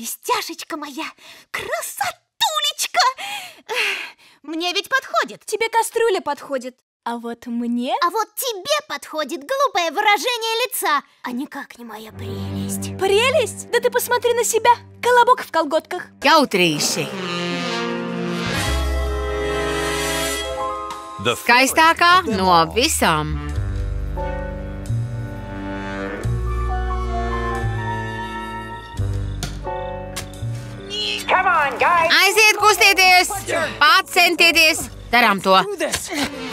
Блестяшечка моя, красотулечка! Мне ведь подходит. Тебе кастрюля подходит. А вот мне... А вот тебе подходит глупое выражение лица, а никак не моя прелесть. Прелесть? Да ты посмотри на себя. Колобок в колготках. Jautrīši. Skaistākā no visām. Aiziet, kustieties! Pats centieties! Darām to!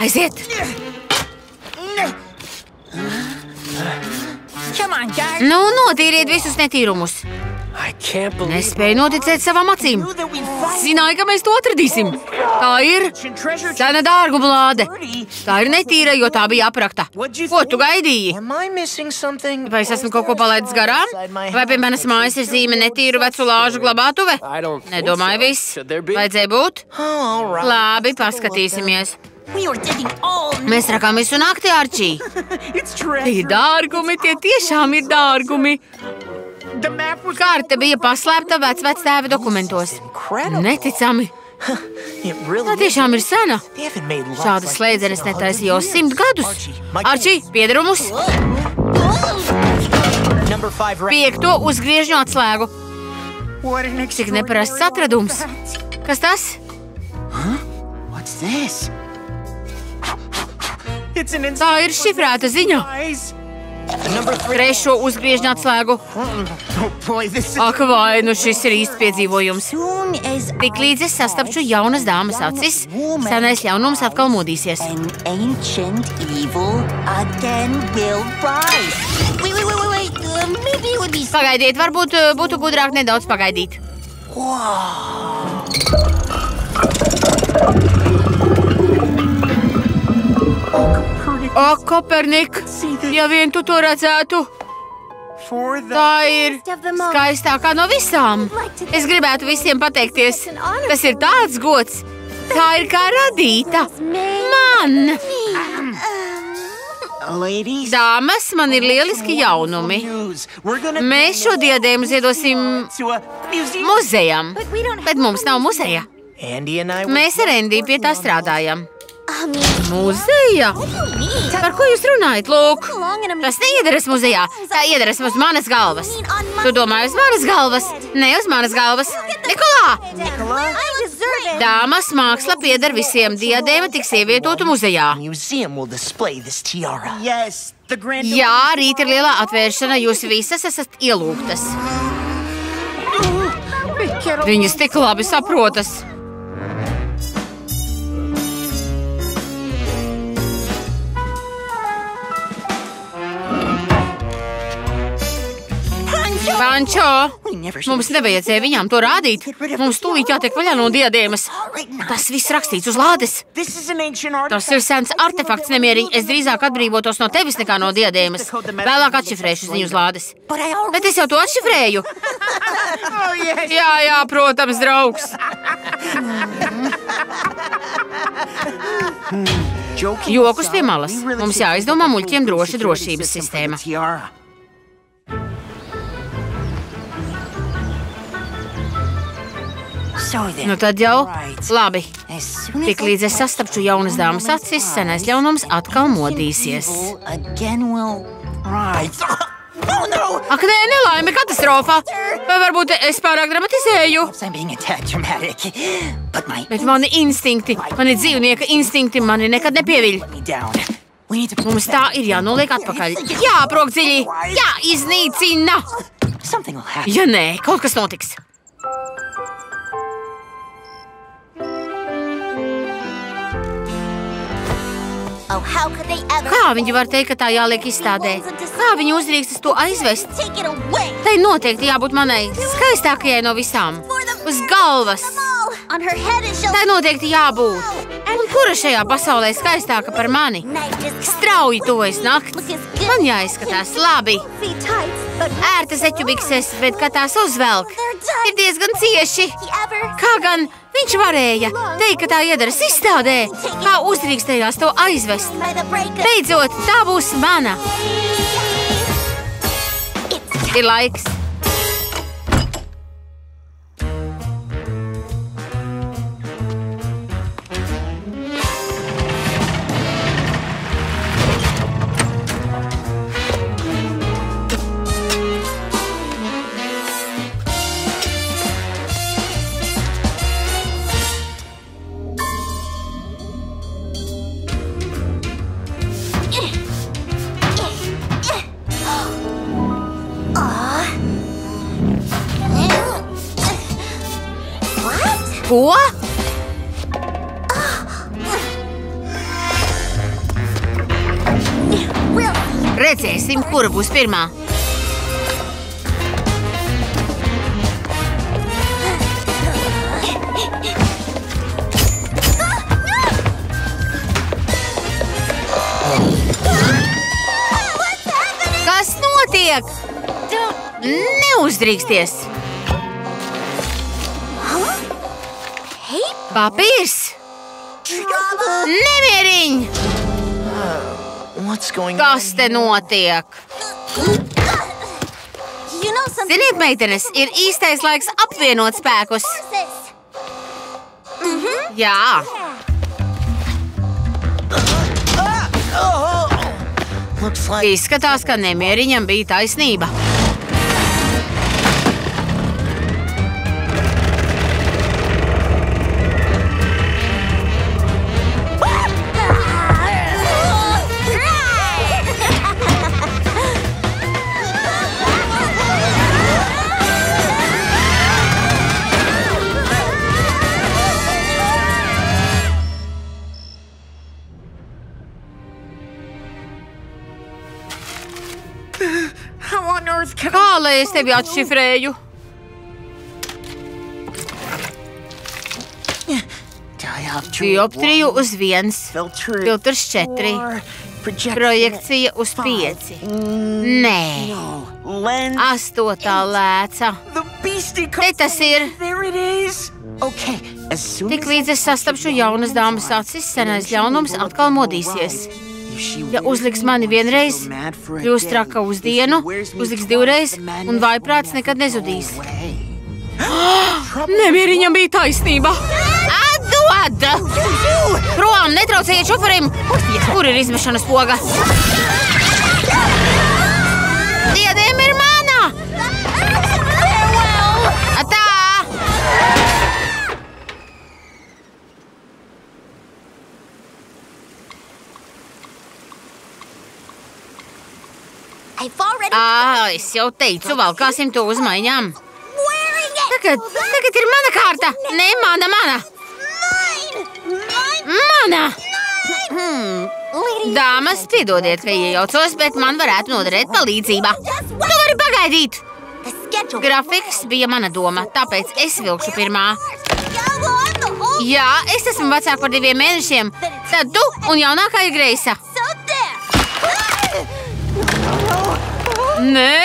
Aiziet! Nu, notīriet visus netīrumus! Nespēju noticēt savām acīm. Zināju, ka mēs to atradīsim. Tā ir sena dārguma lāde. Tā ir netīra, jo tā bija aprakta. Ko tu gaidīji? Vai es esmu kaut ko palaidis garām? Vai pie manas mājas ir zīme netīru vecu lāžu glabātuve? Nedomāju viss. Vajadzēja būt? Labi, paskatīsimies. Mēs rakām visu nakti, Arčī. Tie ir dārgumi, tie tiešām ir dārgumi. Karte bija paslēpta vectēva dokumentos. Neticami. Tā tiešām ir sena. Šādas slēdzenes netaisa jau 100 gadus. Arčī, piedarumus. 5. uzgriežņu atslēgu. Cik neparasts atradums. Kas tas? Tā ir šifrēta ziņa. 3. uzgriežņu atslēgu. Ak, vai nu šis ir īsts piedzīvojums. Tiklīdz es sastapšu jaunas dāmas acis, senais ļaunums atkal modīsies. Pagaidiet, varbūt būtu gudrāk nedaudz pagaidīt. O, Kopernik, ja vien tu to redzētu. Tā ir skaistākā no visām. Es gribētu visiem pateikties. Tas ir tāds gods. Tā ir kā radīta. Man! Dāmas, man ir lieliski jaunumi. Mēs šo diadēmu ziedosim muzejam, bet mums nav muzeja. Mēs ar Endiju pie tā strādājam. Muzeja? Par ko jūs runājat, lūk? Tas neiederas muzejā, tā iederas uz manas galvas. Tu domāji uz manas galvas? Ne uz manas galvas. Nikolā! Dāmas māksla pieder visiem, diadēma tiks ievietotu muzejā. Jā, rīt ir lielā atvēršana, jūs visas esat ielūgtas. Viņas tik labi saprotas. Pančo, mums nevajadzēja viņām to rādīt. Mums tūlīt jātiek vaļā no diadēmas. Tas viss rakstīts uz lādes. Tas ir sens artefakts, nemieriņ. Es drīzāk atbrīvotos no tevis nekā no diadēmas. Vēlāk atšifrēšu ziņu uz lādes. Bet es jau to atšifrēju. Jā, protams, draugs. Jokus pie malas. Mums jāizdomā muļķiem drošības sistēma. Nu tad jau labi. Tiklīdz es sastapšu jaunas dāmas acis, senais ļaunums atkal modīsies. Ak, nē, nelaime, katastrofa! Vai varbūt es pārāk dramatizēju? Bet mani instinkti, mani dzīvnieka instinkti mani nekad nepieviļ. Mums tā ir jānoliek atpakaļ. Jāprok dziļi, jāiznīcina! Ja nē, kaut kas notiks. Kā viņi var teikt, ka tā jāliek izstādē? Kā viņi uzdrīkstas to aizvest? Tai noteikti jābūt manai skaistākajai no visām. Uz galvas. Tai noteikti jābūt. Un kura šajā pasaulē skaistāka par mani? Strauji tuvojas nakts. Man jāizskatās labi. Ērta zeķubikses, bet kad tās uzvelk, ir diezgan cieši. Kā gan viņš varēja teikt, ka tā iedaras izstādē? Kā uzdrīkstējās to aizvest? Beidzot, tā būs mana. Ir laiks. Ko? Redzēsim, kura būs pirmā. Kas notiek? Neuzdrīksties! Papīrs! Nemieriņ! Kas te notiek? Ziniet, meitenes, ir īstais laiks apvienot spēkus. Jā. Izskatās, ka nemieriņam bija taisnība. Kā lai es tevi atšifrēju? Dioptriju uz 1, filtrs 4, projekcija uz 5. Nē, 8. lēca. Te tas ir. Tiklīdz es sastapšu jaunas dāmas acis, senais ļaunums atkal modīsies. Ja uzliks mani vienreiz, kļūs traka uz dienu, uzliks 2 reizes, un vājprāts nekad nezudīs. Nemieriņam bija taisnība! Atdod! Prom, netraucējiet šoferim! Kur ir izmešanas poga? Diadēma ir mana! Atā! Es jau teicu, valkāsim to uz maiņām. Tagad ir mana kārta. Ne, mana. Mana! Dāmas, piedodiet, ka iejaucos, bet man varētu noderēt palīdzība. Tu vari pagaidīt! Grafiks bija mana doma, tāpēc es vilkšu pirmā. Jā, es esmu vecāka par 2 mēnešiem. Tad tu un jaunākā ir Greisa. Nē!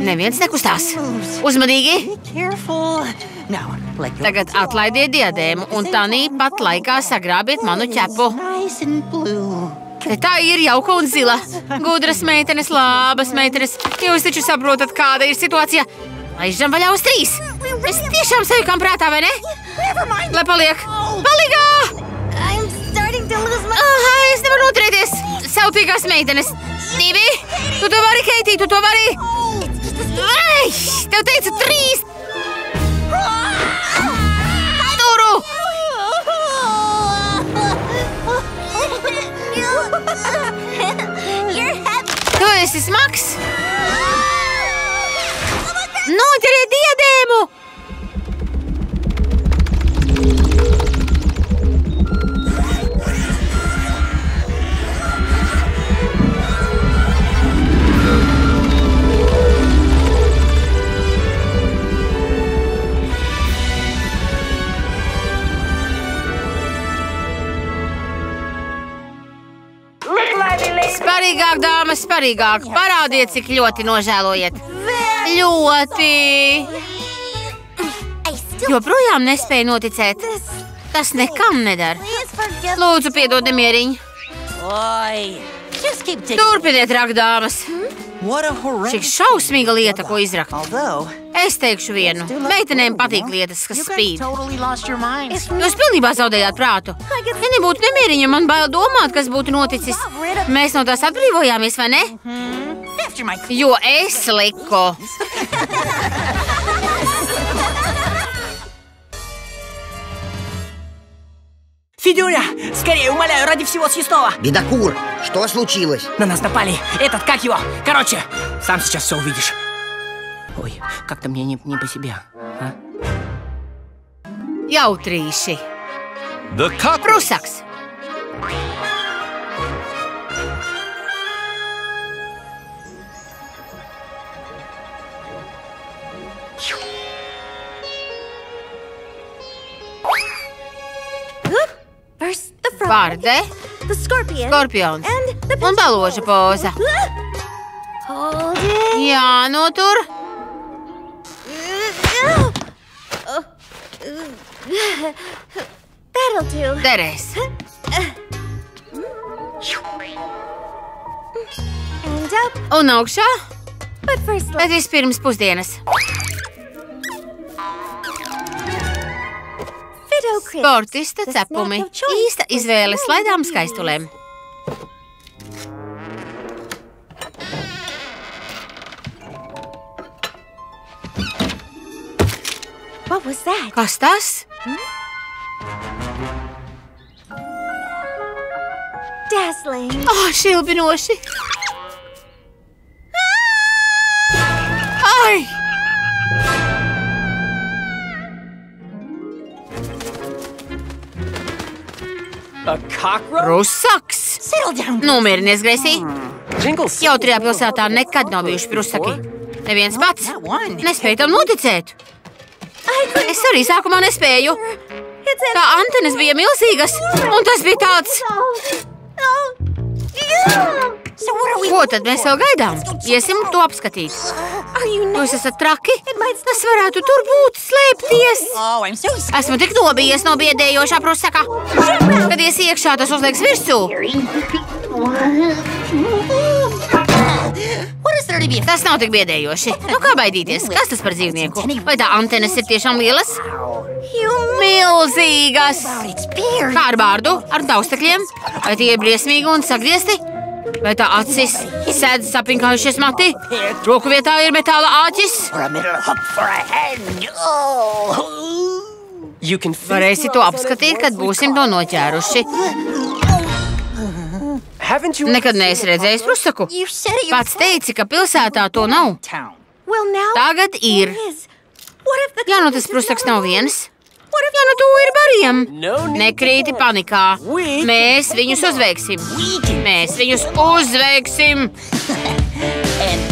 Neviens nekustās. Uzmanīgi! Tagad atlaidiet diadēmu un tanī pat laikā sagrābiet manu ķepu. Te tā ir jauka un zila. Gudras meitenes, labas meitenes. Jūs taču saprotat, kāda ir situācija. Laižam vaļā uz 3. Es tiešām sajukām prātā, vai ne? Lai paliek. Palīgā! Es nevaru noturēties. Sautīgās meitenes. 2. Tu to vari, Keitī, tu to vari. Ai, tev teicu 3. Turu! Tu esi smags. Noķeriet diadēmu! Sparīgāk, dāmas, sparīgāk. Parādiet, cik ļoti nožēlojiet. Ļoti. Joprojām nespēju noticēt. Tas nekam nedara. Lūdzu, piedod, nemieriņ. Turpiniet rakt, dāmas. Šik šausmīga lieta, ko izrakt. Es teikšu vienu. Meitenēm patīk lietas, kas spīd. Jūs pilnībā zaudējāt prātu. Ja nebūtu nemieriņa, man bail domāt, kas būtu noticis. Mēs no tās atbrīvojāmies, vai ne? Jo es liku. Федюня, скорее, умоляю, ради всего съестного. Бедокур, что случилось? На нас напали. Как его? Короче, сам сейчас все увидишь. Ой, как-то мне не по себе. А? Jautrīši. Prusaks. Pārde, skorpions un baloža poza. Jā, notur. Derēs. Un augšā, bet vispirms pusdienas. Sportista cepumi. Īsta izvēle slaidām skaistulēm. Kas tas? Šilbinoši. Ai! Prusaks! Nomierinies, Greisī. Jautrajā pilsētā nekad nav bijuši prusaki. Neviens pats nespēja tam noticēt. Es arī sākumā nespēju. Tā antenes bija milzīgas, un tas bija tāds... Ko tad mēs vēl gaidām? Iesim to apskatīt. Jūs esat traki? Tas varētu tur būt, slēpties. Esmu tik nobijies no biedējošā prusaka. Kad ies iekšā, tas uzlieks virsū. Tas nav tik biedējoši. Nu, kā baidīties? Kas tas par dzīvnieku? Vai tā antenes ir tiešām lielas? Milzīgas! Kā ar bārdu? Ar taustekļiem? Vai tie ir briesmīgi un sagriezti? Vai tā acis sēdz sapinkājušies mati? Roku vietā ir metāla āķis? Varēsi to apskatīt, kad būsim to noķēruši. Nekad neesi redzējis prusaku? Pats teici, ka pilsētā to nav. Tagad ir. Ja nu tas prusaks nav viens? Ja nu to ir bariem? Nekrīti panikā. Mēs viņus uzveiksim. Mēs viņus uzveiksim.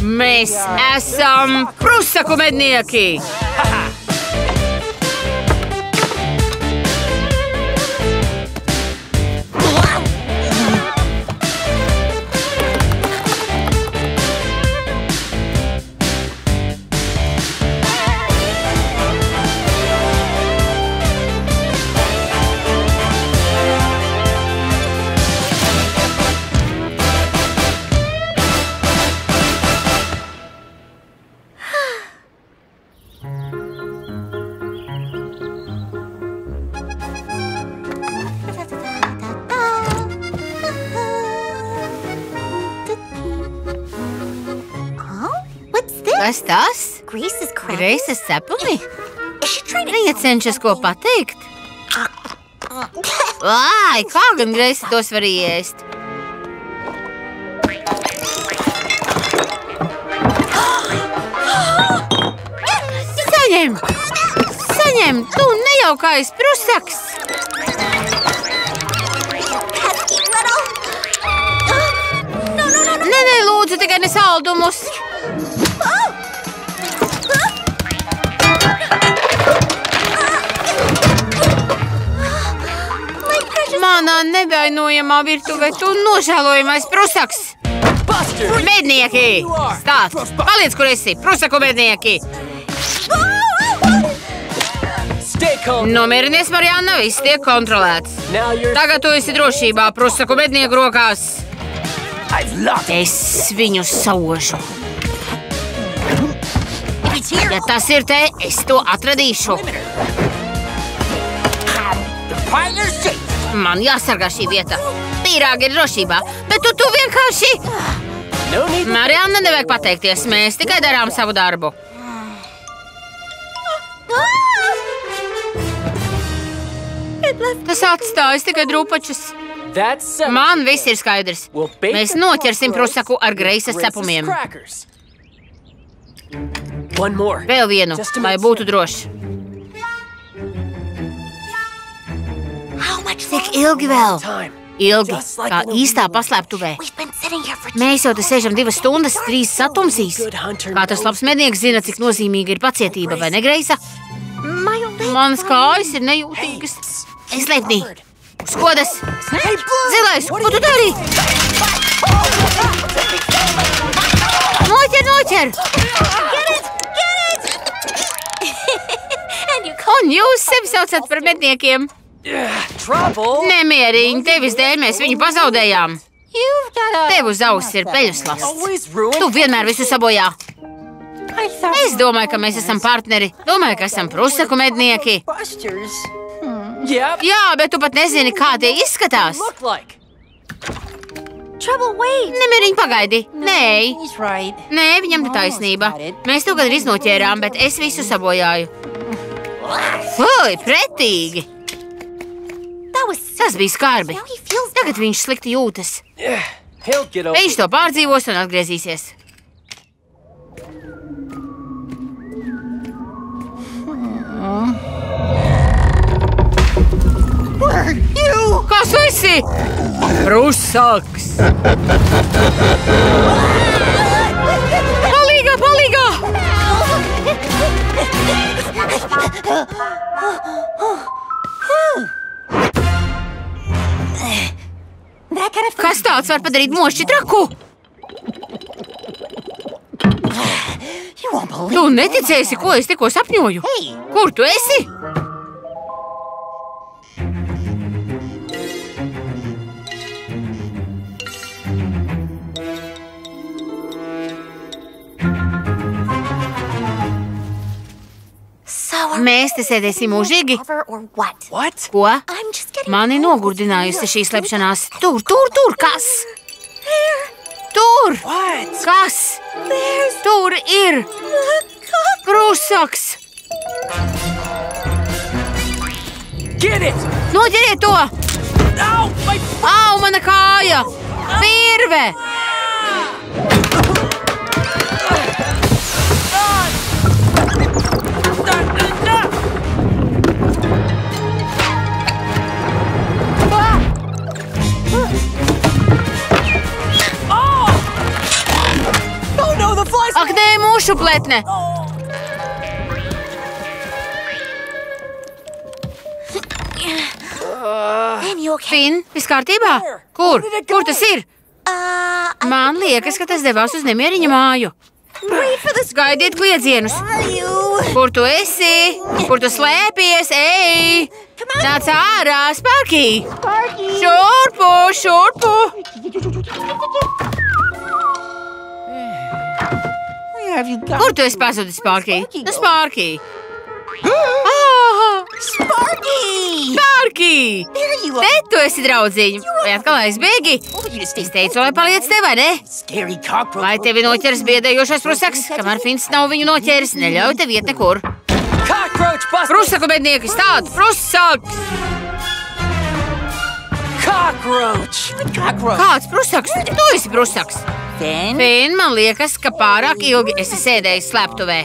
Mēs esam prusaku mednieki. Kas tas? Greises cepumi? Viņa cenšas ko pateikt. Ai, kā gan Greisa tos var iēst? Saņem! Saņem! Tu nejaukais prusaks! Nē, lūdzu, tikai ne saldumus! Manā nevainojamā virtuvē tu nožēlojamais prusaks! Mednieki! Stāv! Paliec, kur esi! Prusaku mednieki! Nomierinies, Marianna, viss tiek kontrolēts. Tagad tu esi drošībā prusaku mednieku rokās. Es viņu saužu. Ja tas ir te, es to atradīšu. Man jāsargā šī vieta. Pīrāgi ir drošībā, bet tu vienkārši... Marianna, nevajag pateikties, mēs tikai darām savu darbu. Tas atstājis tikai drupačus. Man viss ir skaidrs. Mēs noķersim prusaku ar Greisas cepumiem. Vēl vienu, lai būtu droši. Cik ilgi vēl? Ilgi, kā īstā paslēptuvē. Mēs jau te sēžam 2 stundas, 3 satumsīs. Kā tas labs mednieks zina, cik nozīmīga ir pacietība, vai ne, Greisa? Manas kājas ir nejūtīgas. Slēpnī. Uz kodas. Zilais, ko tu dari? Noķer! Un jūs sevi saucat par medniekiem? Nemierīgi, tevis dēļ mēs viņu pazaudējām. Tev uz auss ir peļu slasts. Tu vienmēr visu sabojā. Es domāju, ka mēs esam partneri. Domāju, ka esam prusaku mednieki. Jā, bet tu pat nezini, kā tie izskatās. Nemierīgi pagaidi. Nē, viņam ir taisnība. Mēs to gan iznoķērām, bet es visu sabojāju. Fui, pretīgi. Tas bija skarbi. Tagad viņš slikti jūtas. Viņš to pārdzīvos un atgriezīsies. Kas tu esi? Prusaks! Palīgā! Kas tāds var padarīt mošķi traku? Tu neticēsi, ko es tikko sapņoju? Kur tu esi? Mēs te sēdēsim mūžīgi? Ko? Mani nogurdinājusi šī slepšanās. Tur, kas? Tur! Kas? Tur ir prusaks! Noķeriet to! Au, mana kāja! Virve! Ak, nē, mūšu pletne! Finn, viss kārtībā? Kur? Kur tas ir? Man liekas, ka tas devās uz nemieriņa māju. Gaidiet kliedzienus! Kur tu esi? Kur tu slēpies? Ej! Nāc ārā, Sparky! Šurpu! Kur tu esi pazudis, Sparky? Sparky! Sparky! Te tu esi, draudziņ! Vai atkal aizbēgi? Es teicu, lai paliec te, vai ne? Vai tevi noķers biedējošais prusaks? Kamēr Fins nav viņu noķēris, neļauj tev iet nekur. Prusaku mednieki stād! Prusaks! Kāds prusaks? Tu esi prusaks! Finn, man liekas, ka pārāk ilgi esi sēdējis slēptuvē.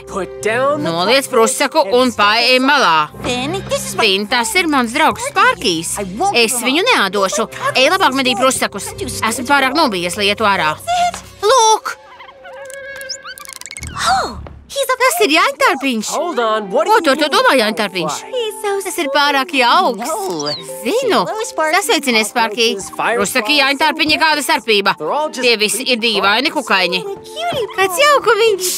Noliec prusaku un paej malā. Finn, tas ir mans draugs Sparkijs. Es viņu neādošu. Ej labāk medī prusakus. Esmu pārāk nobijies, lai ietu ārā. Lūk! Tas ir jāņtarpiņš. Ko tu domā, jāņtarpiņš? Tas ir pārāk jauks. Zinu. Sasveicinies, Sparky. Prusaki jāņtarpiņi kāda starpība. Tie visi ir dīvaini kukaiņi. Kāds jauku viņš.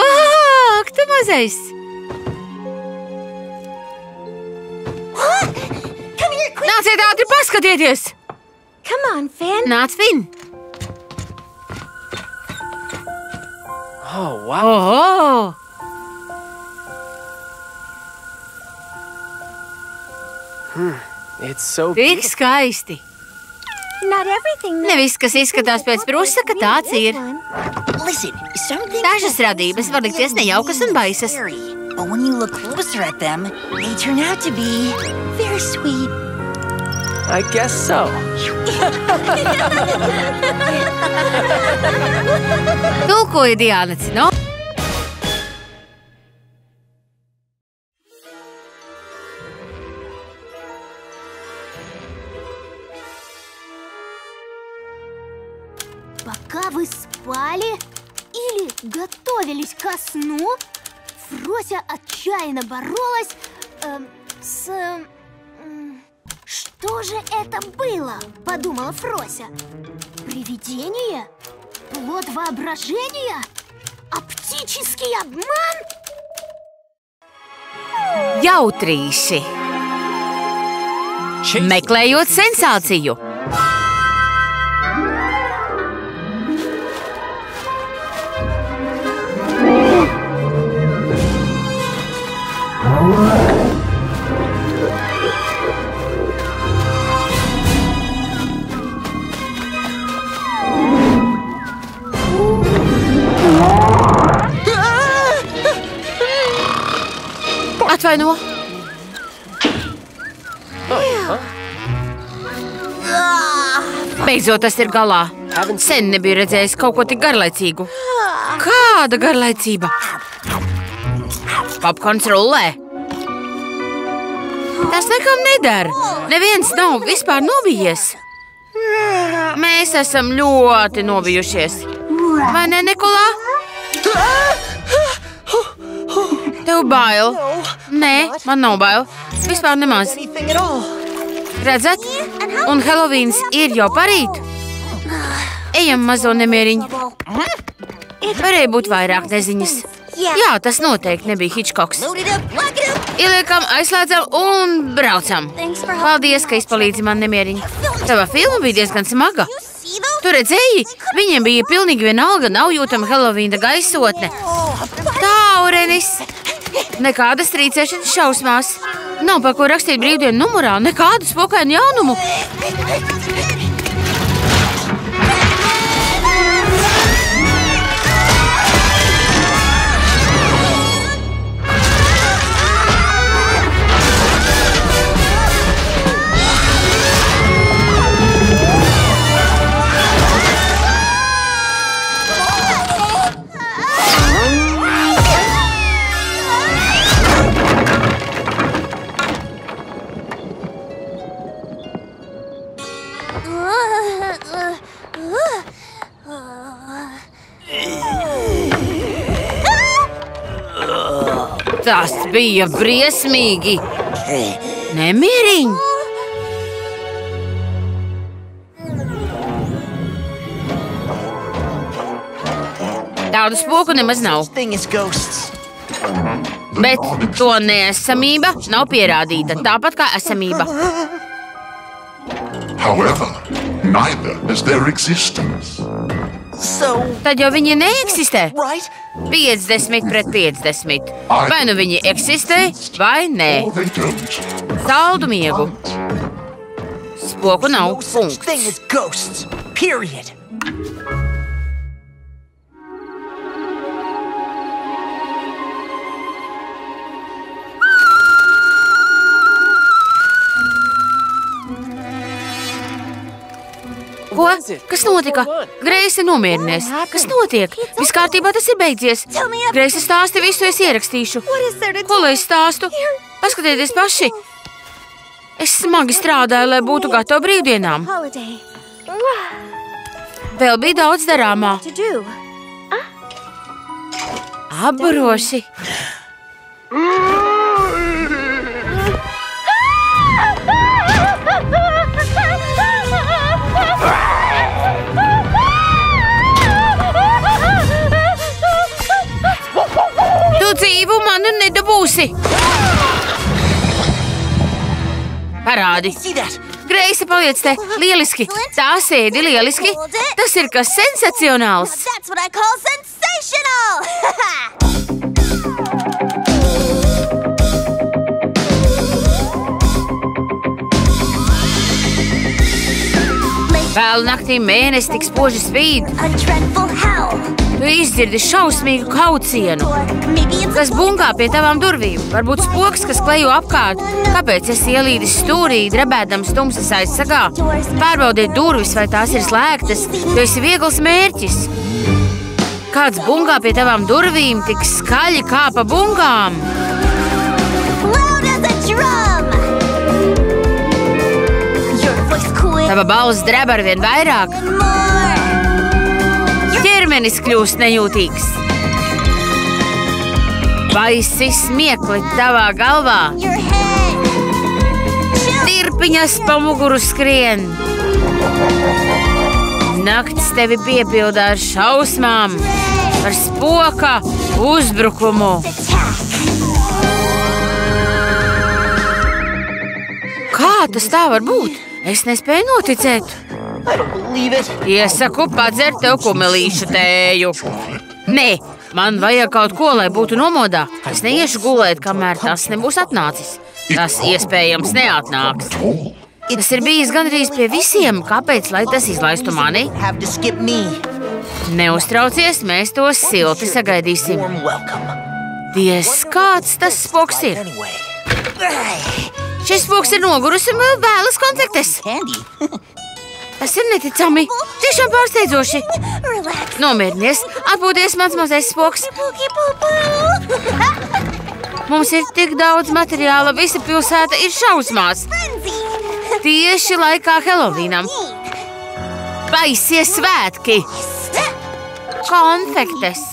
Ak, tu mazais. Nāciet ātri paskatieties. Nāc, Finn. Oho! Tik skaisti! Ne viss, kas izskatās pēc prusaka, tāds ir. Dažas radības var likties nejaukas un baisas. I guess so. Tulkoja Diāna Cino. Пока вы спали или готовились ко сну, Фрося отчаянно боролась Что же это было? Подумала Фрося. Привидение? Плод воображения? Оптический обман? Jautrīši. Meklējot sensāciju. Atvaino. Beidzot, tas ir galā. Sen nebija redzējis kaut ko tik garlaicīgu. Kāda garlaicība? Popkorns rullē. Tas nekam neder. Neviens nav vispār nobijies. Mēs esam ļoti nobijušies. Vai ne, Nikolā? Tev bail? Nē, man nav bail. Vispār nemaz. Redzat? Un Helovīns ir jau parīt. Ejam, mazo nemieriņu. Varēja būt vairāk neziņas. Jā, tas noteikti nebija Hitchcocks. Ieliekam, aizslēdzam un braucam. Paldies, ka izpalīdzi man nemieriņu. Tava filma bija diezgan smaga. Tu redzēji? Viņiem bija pilnīgi vienalga, nav jūtama Helovīna gaisotne. Taurenis! Nekādas trīcēšanas šausmās. Nav par ko rakstīt brīvdienu numurā, nekādu spokainu jaunumu. Tas bija briesmīgi. Nemieriņ. Tādu spoku nemaz nav. Bet to neesamība nav pierādīta, tāpat kā esamība. However, neither is their existence. Tad jau viņi neeksistē. 50 pret 50. Vai nu viņi eksistē, vai nē. Saldu miegu. Spoku nav. Punkts. Ko? Kas notika? Greisa nomierinies. Kas notiek? Viss kārtībā, tas ir beidzies. Greisa stāsti, visu es ierakstīšu. Ko lai es stāstu? Paskatieties paši. Es smagi strādāju, lai būtu gatava brīvdienām. Vēl bija daudz darāmā. Apburoši. Tu dzīvu mani nedabūsi. Parādi. Greisa, paliec te. Lieliski. Tā sēdi lieliski. Tas ir kas sensacionāls. Vēlu naktī mēnesis tik spoži spīd. Tu izdzirdi šausmīgu kaucienu, kas bunkā pie tavām durvīm. Varbūt spoks, kas klejo apkārt. Kāpēc esi ielīdis stūrī, drebēdams tumsas aizsargā? Pārbaudiet durvis, vai tās ir slēgtas. Tu esi viegls mērķis. Kāds bunkā pie tavām durvīm tik skaļi kā pa bunkām? Tava balss dreb arvien vairāk. ķermenis kļūst nejūtīgs. Baisi smiekli tavā galvā. Tirpiņas pa muguru skrien. Nakts tevi piepildā ar šausmām, ar spoka uzbrukumu. Kā tas tā var būt? Es nespēju noticēt. Iesaku padzert tev kumelīšu tēju. Nē, man vajag kaut ko, lai būtu nomodā. Es neiešu gulēt, kamēr tas nebūs atnācis. Tas iespējams neatnāks. Tas ir bijis gandrīz pie visiem. Kāpēc, lai tas izlaistu mani? Neuztraucies, mēs to silti sagaidīsim. Diez, kāds tas spoks ir? Šis spoks ir nogurus un vēl vēlas konfektes. Tas ir neticami. Tiešām pārsteidzoši. Nomierinies, atpūties, mans mazais spoks. Mums ir tik daudz materiāla, visa pilsēta ir šausmās. Tieši laikā Helovīnam. Baisie svētki. Konfektes.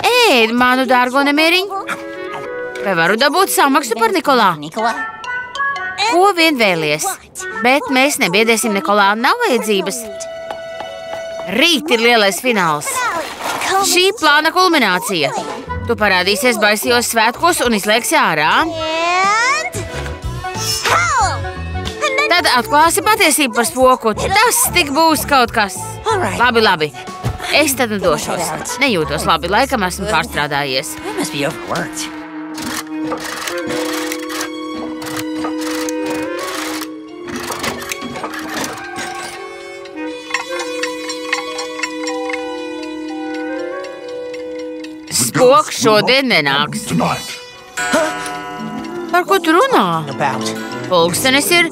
Ēd, manu dārgo nemieriņu. Vai varu dabūt samaksu par Nikolā? Ko vien vēlies, bet mēs nebiedēsim Nikolā, nav vajadzības. Rīt ir lielais fināls. Šī plāna kulminācija. Tu parādīsies baisījos svētkos un izliegsi ārā. Tad atklāsi patiesību par spoku. Tas tik būs kaut kas. Labi, labi. Es tad došos. Nejūtos labi, laikam esmu pārstrādājies. Spoks šodien nenāks. Par ko tu runā? Pulkstenis ir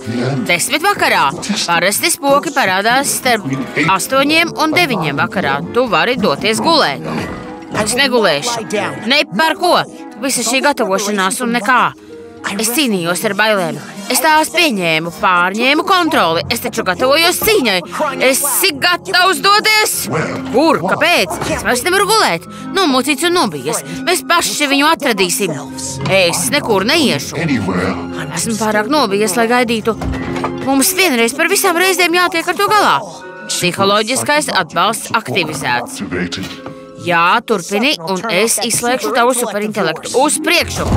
10 vakarā. Parasti spoki parādās starp 8 un 9 vakarā. Tu vari doties gulēt. Es negulēšu. Ne par ko. Visa šī gatavošanās un nekā. Es cīnījos ar bailēm. Es tās pieņēmu, pārņēmu kontroli. Es taču gatavojos cīņai. Esi gatavs doties? Kur? Kāpēc? Es vairs nevaru gulēt. Nomucīts un nobijies. Mēs paši viņu atradīsim. Es nekur neiešu. Esmu pārāk nobijies, lai gaidītu. Mums vienreiz par visām reizēm jātiek ar to galā. Psiholoģiskais atbalsts aktivizēts. Jā, turpini, un es izslēgšu tavu superintelektu. Uz priekšu!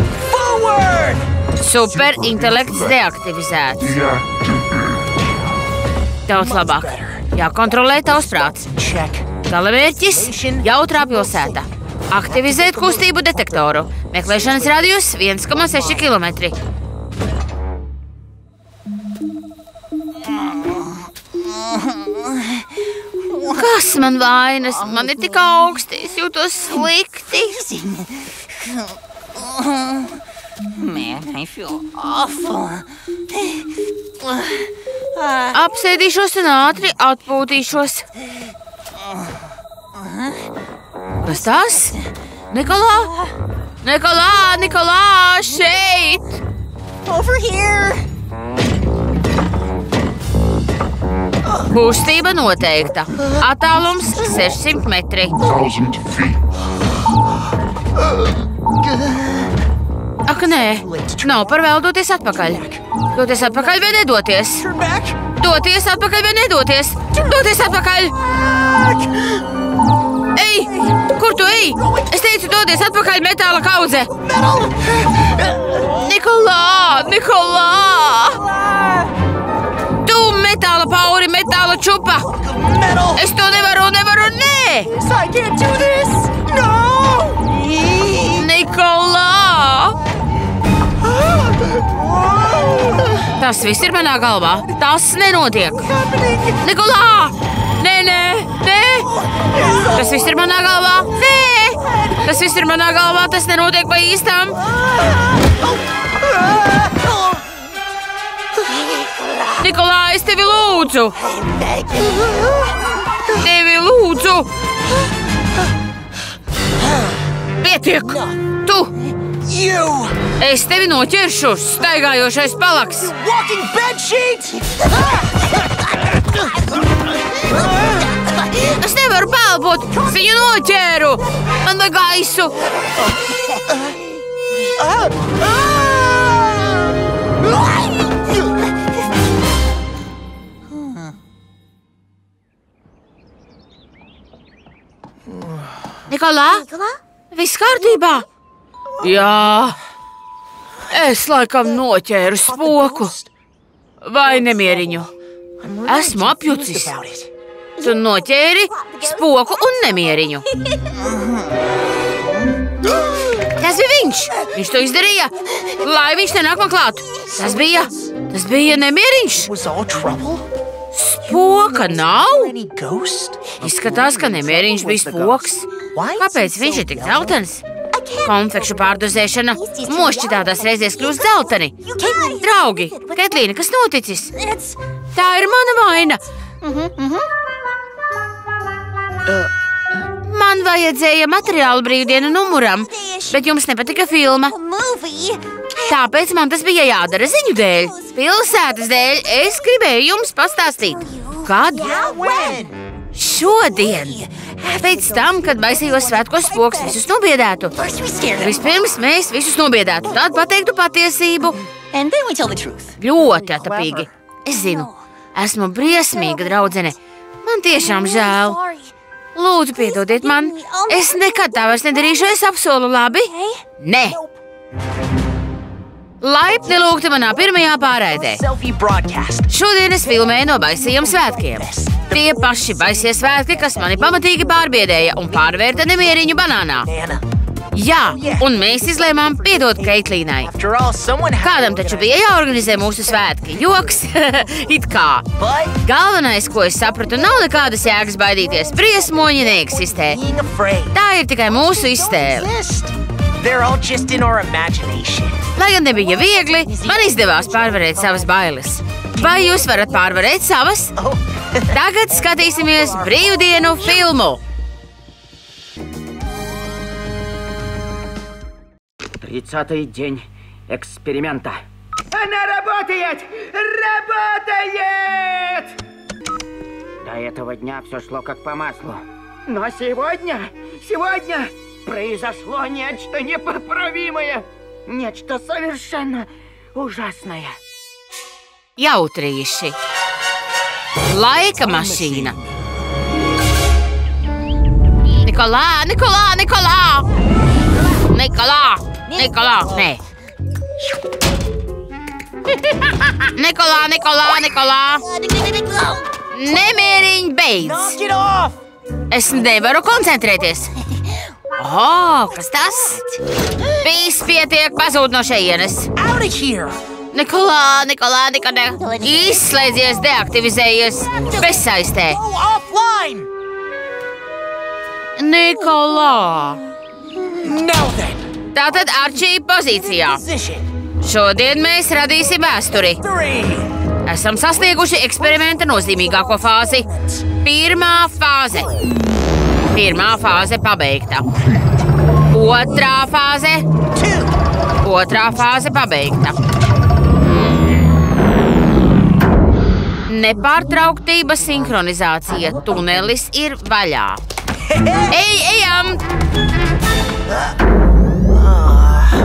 Superintelekts deaktivizēts. Daudz labāk. Jākontrolē tavs prāts. Galamērķis – jautrā pilsēta. Aktivizēt kustību detektoru. Meklēšanas radius 1,6 km. Kas man vainas? Man ir tik augsti, es jūtos slikti. Apsēdīšos un ātri atpūtīšos. Kas tas? Nikolā? Nikolā, Nikolā, šeit! Over here! Kustība noteikta. Attālums 600 metri. 1,000 feet. Ak, nē. Nav par vēl doties atpakaļ. Doties atpakaļ vai nedoties? Doties atpakaļ vai nedoties? Doties atpakaļ! Ej! Kur tu ej? Es teicu, dodies atpakaļ, metāla kaudze! Nikolā! Nikolā! Tu metāla pauri, metāla čupa! Es to nevaru, nē! Nikolā! Tas viss ir manā galvā. Tas nenotiek. Nikolā! Nē! Tas viss ir manā galvā. Nē! Tas viss ir manā galvā. Tas nenotiek pa īstām. Nikolā, es tevi lūdzu! Tevi lūdzu! Pietiek! Tu! Es tevi noķeršu, staigājošais palaks! Es nevaru nevaru pelpot! Viņu noķēru! Man vajag gaisu! Nikolā? Viss kārtībā? Jā. Es laikam noķēru spoku. Vai nemieriņu? Esmu apjucis. Tu noķēri spoku un nemieriņu. Tas bija viņš. Viņš to izdarīja, lai viņš nenāk man klāt. Tas bija nemieriņš. Spoka nav? Izskatās, ka nemieriņš bija spoks. Kāpēc viņš ir tik dzeltens? Konfekšu pārdozēšana mošķi tādās reizēs kļūst dzelteni. Draugi, Ketlīna, kas noticis? Tā ir mana vaina. Man vajadzēja materiālu brīvdienu numuram, bet jums nepatika filma. Tāpēc man tas bija jādara ziņu dēļ. Pilsētas dēļ es gribēju jums pastāstīt. Kad? Šodien. Pēc tam, kad baisījos svētkos spoks visus nobiedētu. Vispirms mēs visus nobiedētu, tad pateiktu patiesību. Ļoti atapīgi. Es zinu, esmu briesmīga draudzene. Man tiešām žēl. Lūdzu, piedodiet man. Es nekad tā vairs nedarīšu, es apsolu, labi? Nē. Laipni lūgti manā pirmajā pārraidē. Šodien es filmēju no baisajiem svētkiem. Tie paši baisie svētki, kas mani pamatīgi pārbiedēja un pārvērta nemieriņu banānā. Jā, un mēs izlēmām piedot Keitlīnai. Kādam taču bija jāorganizē mūsu svētki. Joks, it kā. Galvenais, ko es sapratu, nav nekādas jēgas baidīties. Briesmoņi neeksistē. Tā ir tikai mūsu iztēle. Lai gan nebija viegli, man izdevās pārvarēt savas bailes. Vai jūs varat pārvarēt savas? Tagad skatīsimies brīvdienu filmu. 30-й день эксперимента. Она работает! Работает! До этого дня все шло как по маслу. Но сегодня произошло нечто непоправимое. Нечто совершенно ужасное. Jautrīši. Laika mašīna. Nikolā! Nē. Nikolā! Nemieriņ beidz. Es nevaru koncentrēties. Kas tas? Viss pietiek, pazūd no šejienes. Nikolā! Izslēdzies, deaktivizējies, bezsaistē. Nikolā! Tātad Arčī pozīcijā. Šodien mēs radīsim vēsturi. Esam sasnieguši eksperimenta nozīmīgāko fāzi. Pirmā fāze pabeigta. Otrā fāze pabeigta. Nepārtrauktība sinhronizācija. Tunelis ir vaļā. Ejam!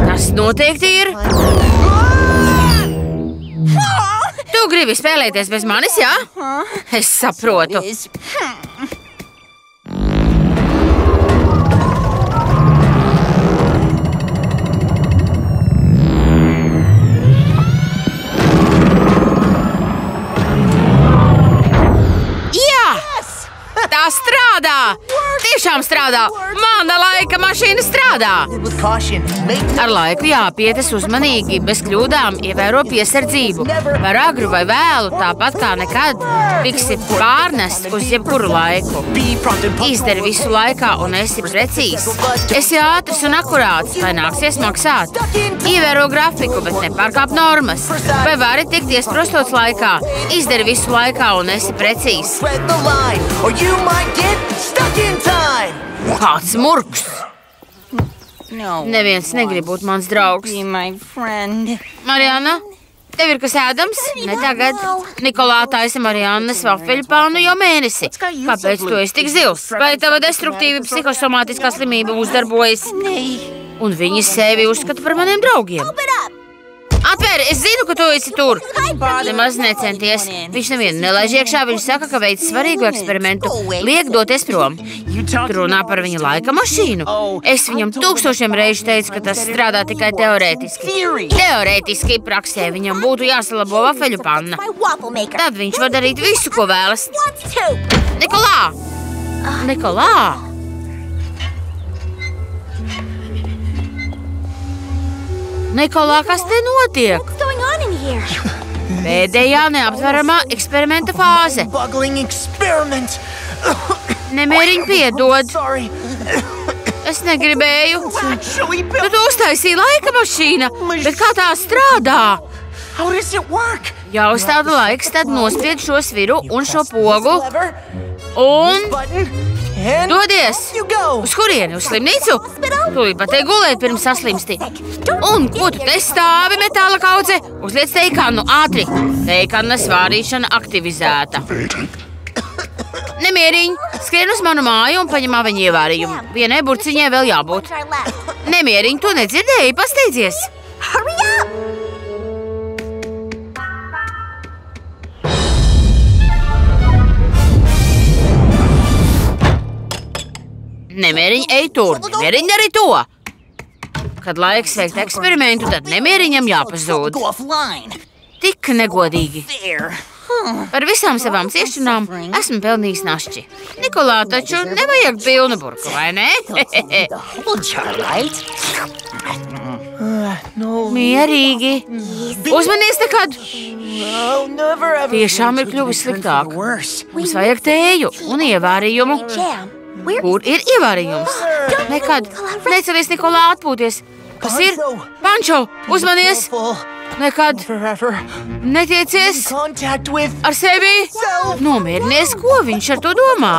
Tas noteikti ir. Tu gribi spēlēties bez manis, jā? Es saprotu. Tā strādā! Tiešām strādā! Mana laika mašīna strādā! Ar laiku jāpietas uzmanīgi, bez kļūdām ievēro piesardzību. Par agru vai vēlu, tāpat kā nekad, tiksi pārnests uz jebkuru laiku. Izdari visu laikā un esi precīzs. Esi ātrs un akurāts, vai nāksies maksāt. Ievēro grafiku, bet nepārkāp normas. Vai vari tikt iesprostots laikā. Izdari visu laikā un esi precīzs. Kāds murgs! Neviens negrib būt mans draugs. Mariana, Tev ir kas ēdams? Ne tagad. Nikolā taisa Mariannas vafeļu pānu jau mēnesi. Kāpēc tu esi tik zils? Vai tava destruktīva psihosomātiskā slimība uzdarbojas? Un viņi sevi uzskata par maniem draugiem. Atver, es zinu, ka tu esi tur. Nemaz necenties. Viņš nevienu nelaiž iekšā, viņš saka, ka veic svarīgu eksperimentu. Liek doties prom. Tu runā par viņa laika mašīnu. Es viņam 1000 reižu teicu, ka tas strādā tikai teorētiski. Teorētiski praksē viņam būtu jāsalabo vafeļu panna. Tad viņš var darīt visu, ko vēlas. Nikolā! Nikolā! Nikolā, kas te notiek? Pēdējā neaptveramā eksperimenta fāze. Nemēriņ piedod. Es negribēju. Tu uztaisīji laika mašīna, bet kā tā strādā? Ja uzstāda laiks, tad nospied šo sviru un šo pogu. Un... Dodies! Uz kurieni? Uz slimnīcu? Tūlīt pat te gulēt pirms saslimsti. Un ko tu te stāvi, metāla kaudze? Uzliec teikanu, ātri. Teikannas vārīšana aktivizēta. Nemieriņ, skrien uz manu māju un paņem aviņu ievārījumu. Vienai burciņai vēl jābūt. Nemieriņ, tu nedzirdēji, pasteidzies. Nemieriņ, ej tur, nemieriņ dari to. Kad laiks veikt eksperimentu, tad nemieriņam jāpazūd. Tik negodīgi. Par visām savām ciešanām esmu pelnījis našķi. Nikolā, taču nevajag pilnu burku, vai ne? Mierīgi. Uzmanies nekad. Tiešām ir kļuvis sliktāk. Mums vajag tēju un ievārījumu. Kur ir ievārījums? Nekad. Necelies, Nikolā, atpūties. Kas ir? Pančo, uzmanies! Nekad. Netiecies ar sevi. Nomierinies, ko viņš ar to domā.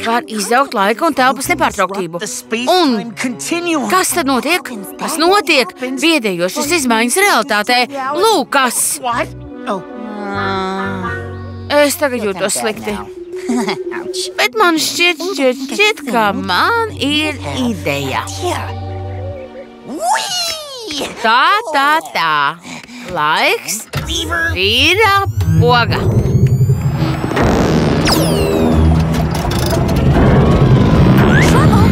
Var izaugt laika un telpas nepārtrauktību. Un kas tad notiek? Kas notiek? Biedējošas izmaiņas realitātē. Lūk, kas. Es tagad jūtos slikti. Bet man šķiet, ka man ir ideja. Tā. Laiks vīra poga.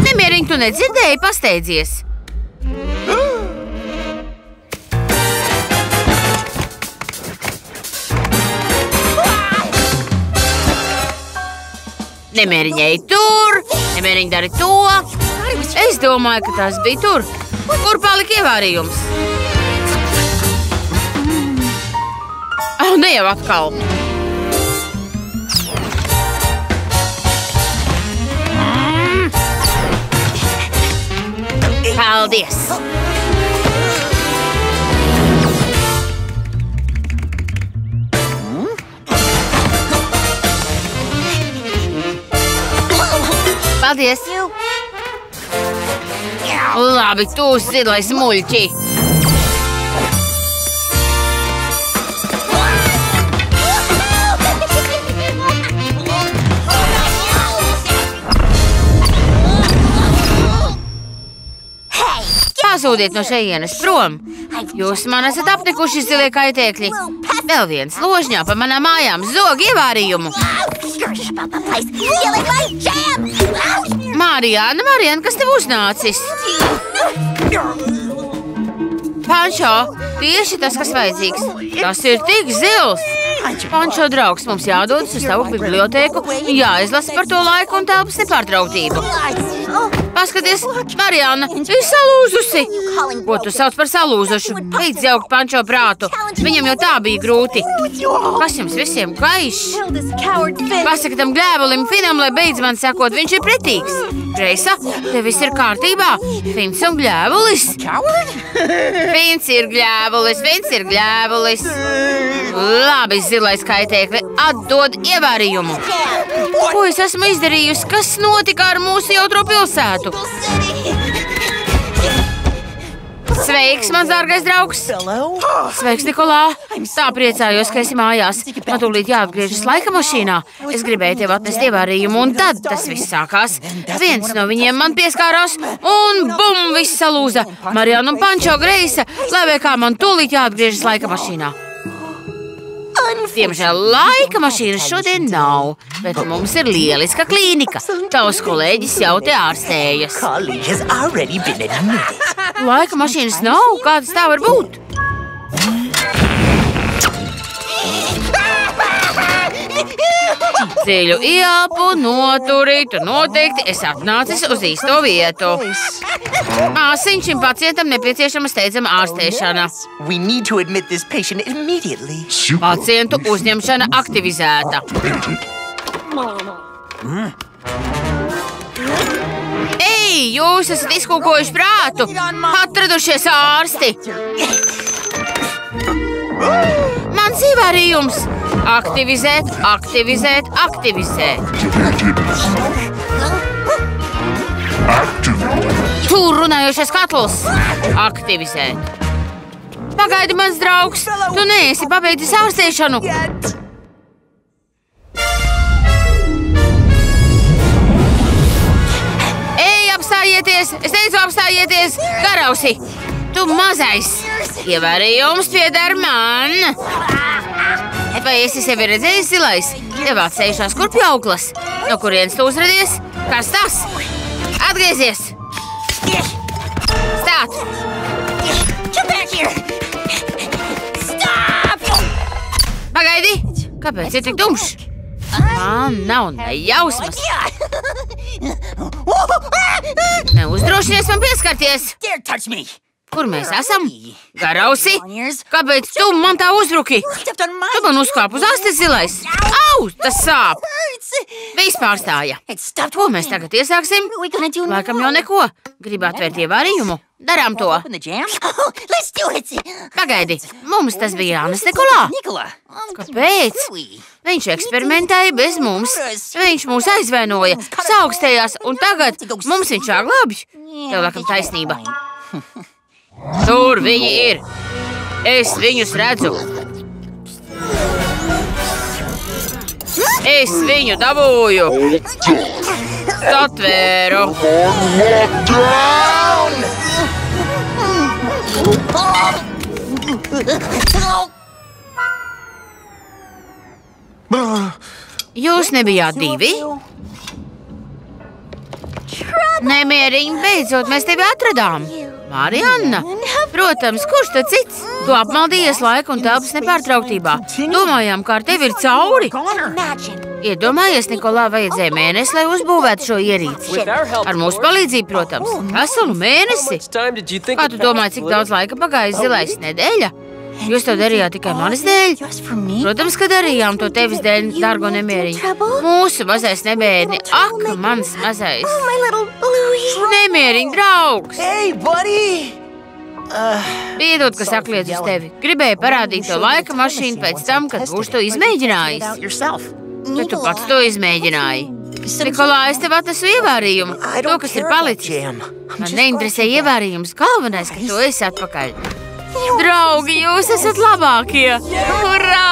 Nemieriņ, tu nedzirdēji, pasteidzies. Nemieriņ, ej tur, nemieriņ dari to. Es domāju, ka tas bija tur. Kur palika ievārījums? Ne jau atkal. Paldies! Paldies! Labi, tu zilais muļķi! Pazūdiet no šejienes prom! Jūs man esat aptikuši zilie kaitēkļi! Vēl viens ložņā pa manām mājām zog ievārījumu! Mārijāna, kas tev uznācis? Pančo, tieši tas, kas vajadzīgs. Tas ir tik zils! Pančo, draugs, mums jādodas uz tavu bibliotēku un jāizlasa par to laiku un telpas nepārtrauktību. Paskaties, Marijāna, ir salūzusi! Ko tu sauc par salūzušu? Beidz jaukt Pančo prātu. Viņam jau tā bija grūti. Kas jums visiem gaišs? Pasaka tam gļēvulim Finam, lai beidz man sakot, viņš ir pretīgs. Greisa, te viss ir kārtībā. Fins un gļēvulis. Fins ir gļēvulis. Labi, zilais kaitēkli, atdod ievārījumu. Ko es esmu izdarījusi? Kas notika ar mūsu jautro pilsētu? Sveiks, mans dārgais draugs! Sveiks, Nikolā! Tā priecājos, ka esi mājās. Man tūlīt jāatgriežas laika mašīnā. Es gribēju tev atnest ievārījumu, un tad tas viss sākās. Viens no viņiem man pieskārās, un bum, viss salūza. Marijana un Pančo greisa, lai kā man tūlīt jāatgriežas laika mašīnā. Diemžēl laika mašīnas šodien nav, bet mums ir lieliska klīnika. Tavs kolēģis jau te ārstējas. Laika mašīnas nav? Kādas tā var būt? Dziļu ielpu, noturīt, un noteikti es atnācis uz īsto vietu. Māsiņ, šim pacientam nepieciešama steidzama ārstēšana. Pacientu uzņemšana aktivizēta. Ei, jūs esat izkūkojuši prātu! Atradušies ārsti! Mans ievārījums! Aktivizēt, aktivizēt, aktivizēt. Tur runājošais katls. Aktivizēt. Pagaidi, mans draugs, tu neesi pabeidzis ārstēšanu. Ei, apstājieties! Es teicu, apstājieties! Garausi! Tu mazais! Ievārījums pieder man! Vai esi sevi redzējis, zilais? Tev atsējušās kur pjauklas? No kurienes tu uzradies? Kas tas? Atgriezies! Stāt! Pagaidi! Kāpēc ir tik tumšs? Man nav ne jausmas. Neuzdrošinies man pieskarties! Kur mēs esam? Garausi? Kāpēc tu man tā uzbruki? Tu man uzkāp uz astes, zilais. Au, tas sāp! Viss pārstāja. Ko mēs tagad iesāksim? Laikam jau neko. Gribu atvērt ievārījumu? Darām to. Pagaidi, mums tas bija Jānis Nikolā. Kāpēc? Viņš eksperimentēja bez mums. Viņš mūs aizvainoja, saaugstējās, un tagad mums viņš jāglābj. Tev laikam taisnība. Tur viņi ir. Es viņus redzu. Es viņu dabūju. Satvēru. Jūs nebijāt divi? Nemieriņ, beidzot, mēs tevi atradām. Marijana? Protams, kurš tad cits? Tu apmaldījies laika un telpas nepārtrauktībā. Domājām, kā ar tevi ir cauri. Iedomājies, Nikolā, vajadzēja mēnesi, lai uzbūvētu šo ierīci. Ar mūsu palīdzību, protams. Veselu mēnesi. Kā tu domāji, cik daudz laika pagājis, zilais? Nedēļa? Jūs to darījāt tikai manis dēļ? Protams, ka darījām to tevis dēļ, dārgo nemieriņu. Mūsu mazais nebērni. Ak, mans mazais. Nemieriņ, draugs. Piedod, ka sakliedz uz tevi. Gribēju parādīt to laika mašīnu pēc tam, kad būšu to izmēģinājis. Bet tu pats to izmēģināji. Nikolā, es tev atnesu ievārījumu. To, kas ir palicis. Man neinteresē ievārījums. Galvenais, ka tu esi atpakaļ. Draugi, jūs esat labākie! Hurrā!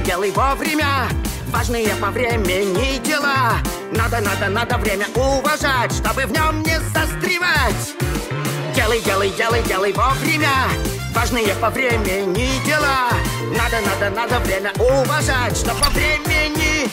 Делай вовремя! Важные по времени дела. Надо время уважать, чтобы в нем не застревать. Делай вовремя. Важные по времени дела. Надо время уважать, чтобы по времени